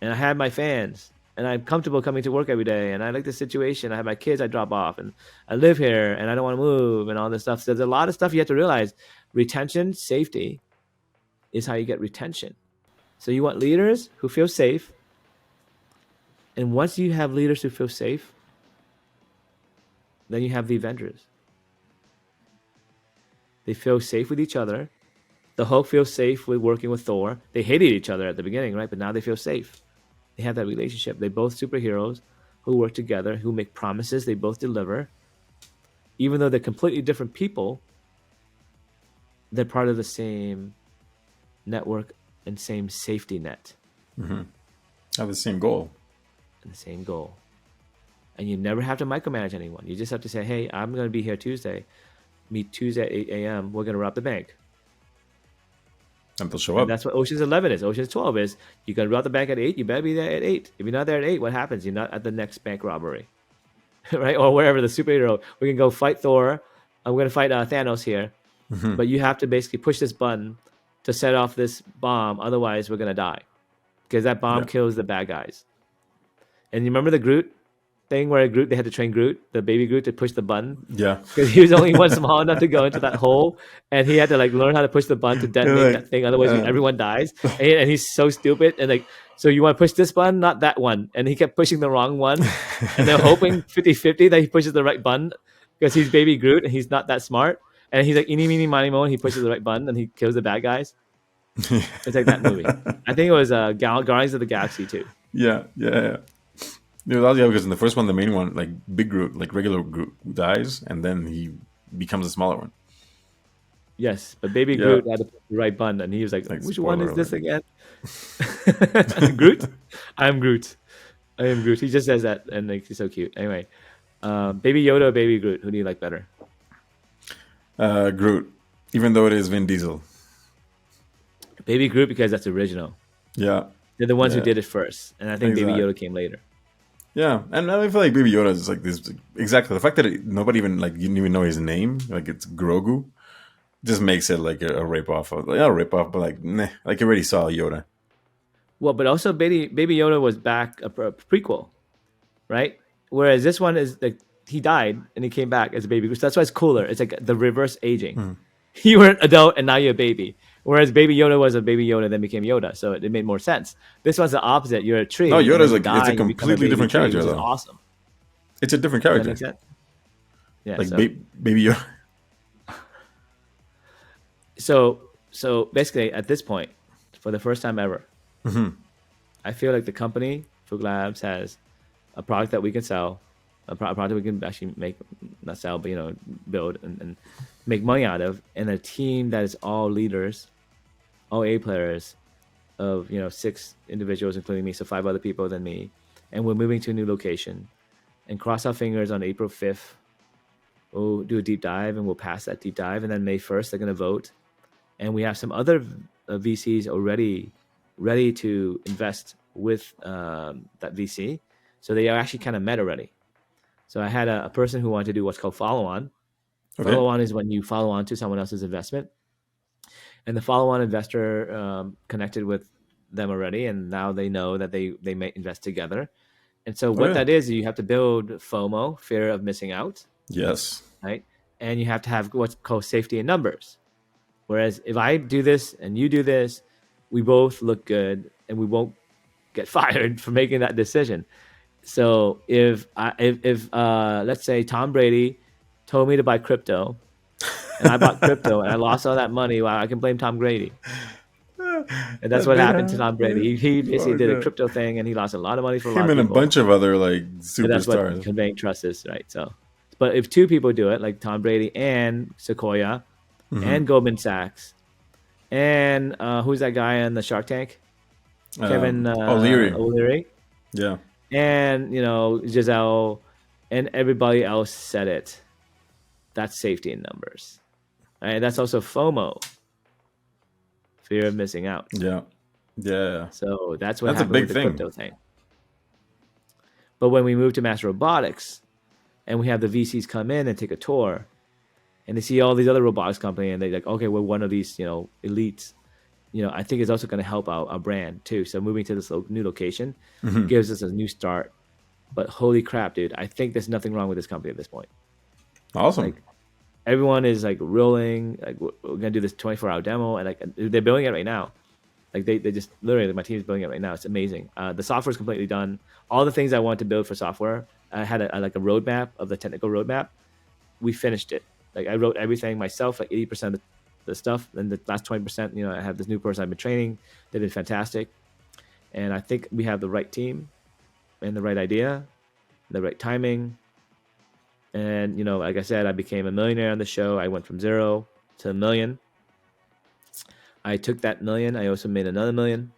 and I have my fans, and I'm comfortable coming to work every day, and I like the situation. I have my kids I drop off, and I live here, and I don't want to move, and all this stuff. So there's a lot of stuff you have to realize. Retention, safety is how you get retention. So you want leaders who feel safe, and once you have leaders who feel safe, then you have the Avengers. They feel safe with each other. The Hulk feels safe with working with Thor. They hated each other at the beginning, right? But now they feel safe. They have that relationship. They both superheroes who work together, who make promises. They both deliver. Even though they're completely different people, they're part of the same network and same safety net Have the same goal. and the same goal. And you never have to micromanage anyone. You just have to say, hey, I'm going to be here Tuesday. Meet Tuesday at 8 a.m. We're going to rob the bank. And they'll show And up. that's what Ocean's 11 is. Ocean's 12 is you got to rob the bank at 8. You better be there at 8. If you're not there at 8, what happens? You're not at the next bank robbery, right? Or wherever the superhero. We can go fight Thor. I'm going to fight Thanos here. But you have to basically push this button to set off this bomb. Otherwise, we're going to die because that bomb Yeah. kills the bad guys. And you remember the Groot thing where they had to train Groot, the baby Groot, to push the button? Yeah. Because he was only one small enough to go into that hole, and he had to learn how to push the button to You're detonate like, that thing. Otherwise, everyone dies. And he's so stupid. And so you want to push this button, not that one. And he kept pushing the wrong one, and they're hoping 50-50 that he pushes the right button because he's Baby Groot and he's not that smart. And he's like, eeny, meeny, miny, mo, and he pushes the right button and he kills the bad guys. It's like that movie. I think it was Guardians of the Galaxy too. yeah. Yeah, because in the first one, the main one, like Big Groot, like regular Groot, dies, and then he becomes a smaller one. Yes, but Baby Yeah, Groot had to push the right button, and he was like, like "Which one spoiler is this alert. again?" Groot. I'm Groot. I am Groot. He just says that, and he's so cute. Anyway, Baby Yoda or Baby Groot? Who do you like better? Groot, even though it is Vin Diesel. Baby Groot because that's original. Yeah, They're the ones who yeah, did it first, and I think Baby exactly. Yoda came later. Yeah, and I feel like Baby Yoda is like this. Exactly, the fact that nobody even like you didn't even know his name, like it's Grogu, just makes it like a rip off of like, not a rip off, but like nah, like you already saw Yoda. Well, but also Baby Yoda was back a prequel, right? Whereas this one is like he died and he came back as a baby. So that's why it's cooler. It's like the reverse aging. You were an adult and now you're a baby. Whereas Baby Yoda was a Baby Yoda, then became Yoda. So it made more sense. This one's the opposite. You're a No, tree, and then Yoda's you like it's die a and you become a completely baby different tree, character which is though. awesome. It's a different Does that make character. sense? Yeah. Like Baby Yoda. So basically, at this point, for the first time ever, I feel like the company Phuc Labs has a product that we can sell, a product we can actually make, not sell, but build and make money out of, and a team that is all leaders, all A players of 6 individuals, including me, so 5 other people than me, and we're moving to a new location. And cross our fingers on April 5th, we'll do a deep dive and we'll pass that deep dive, and then May 1st they're going to vote, and we have some other VCs already ready to invest with that VC, so they are actually kind of met already. So I had a person who wanted to do what's called follow-on. Okay. Follow-on is when you follow on to someone else's investment, and the follow-on investor connected with them already, and now they know that they may invest together. And so what that is, you have to build FOMO, fear of missing out. Yes. Right? And you have to have what's called safety in numbers. Whereas if I do this and you do this, we both look good and we won't get fired for making that decision. So if let's say Tom Brady told me to buy crypto, and I bought crypto and I lost all that money, well, I can blame Tom Brady. And that's what happened to Tom Brady. He basically did a crypto thing and he lost a lot of money for a lot of people. Him and a bunch of other superstars. And that's what conveying trust is, right? So, but if 2 people do it, like Tom Brady and Sequoia and Goldman Sachs, and who's that guy on the Shark Tank? Kevin O'Leary. Yeah. And Giselle and everybody else said it. That's safety in numbers. Right? That's also FOMO. Fear of missing out. Yeah. So that's what happened with the crypto thing. But when we move to mass robotics, and we have the VCs come in and take a tour, and they see all these other robotics companies, and they're like, okay, we're one of these, elites. I think it's also going to help our brand too. So moving to this new location gives us a new start. But holy crap, dude! I think there's nothing wrong with this company at this point. Awesome. Like, everyone is like rolling. Like, we're gonna do this 24-hour demo, and like they're building it right now. Like they just literally, my team is building it right now. It's amazing. The software is completely done. All the things I wanted to build for software, I had a roadmap of the technical roadmap. We finished it. Like I wrote everything myself, like 80% of the stuff. And the last 20%, I have this new person I've been training. They've been fantastic. And I think we have the right team and the right idea, the right timing. And, like I said, I became a millionaire on the show. I went from 0 to $1 million. I took that $1 million. I also made another $1 million.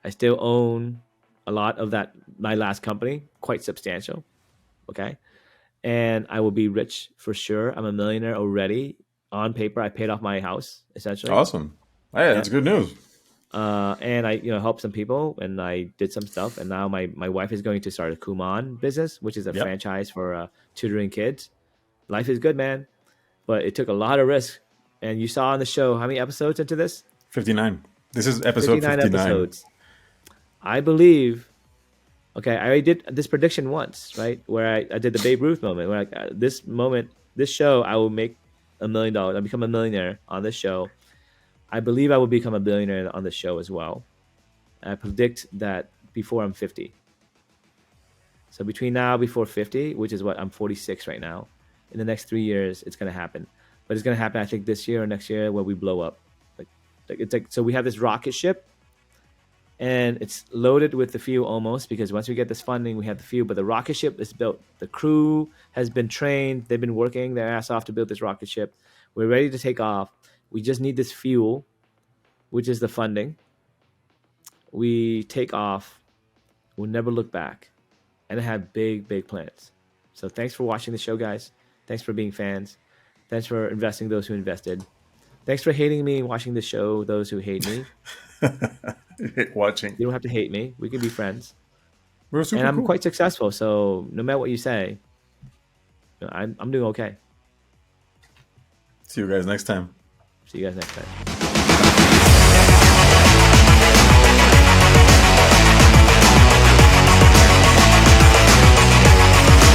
I still own a lot of my last company, quite substantial. Okay. And I will be rich for sure. I'm a millionaire already. On paper, I paid off my house, essentially. Awesome. Hey, that's good news. And I, helped some people, and I did some stuff. And now my wife is going to start a Kumon business, which is a franchise for tutoring kids. Life is good, man. But it took a lot of risk. And you saw on the show, how many episodes into this? 59. This is episode 59. Episodes. I believe, okay, I already did this prediction once, right? Where I did the Babe Ruth moment. Where this show, I will make $1 million. I'll become a millionaire on this show. I believe I will become a billionaire on the show as well. I predict that before I'm 50. So between now before 50, which is what I'm 46 right now, in the next 3 years, it's going to happen. But it's going to happen, I think, this year or next year where we blow up. So we have this rocket ship, and it's loaded with the fuel almost, because once we get this funding, we have the fuel. But the rocket ship is built. The crew has been trained. They've been working their ass off to build this rocket ship. We're ready to take off. We just need this fuel, which is the funding. We take off. We'll never look back. And I have big, big plans. So thanks for watching the show, guys. Thanks for being fans. Thanks for investing, those who invested. Thanks for hating me and watching the show, those who hate me. Watching. You don't have to hate me. We can be friends. We're super and I'm cool. quite successful, so no matter what you say, I'm doing okay. See you guys next time. See you guys next time.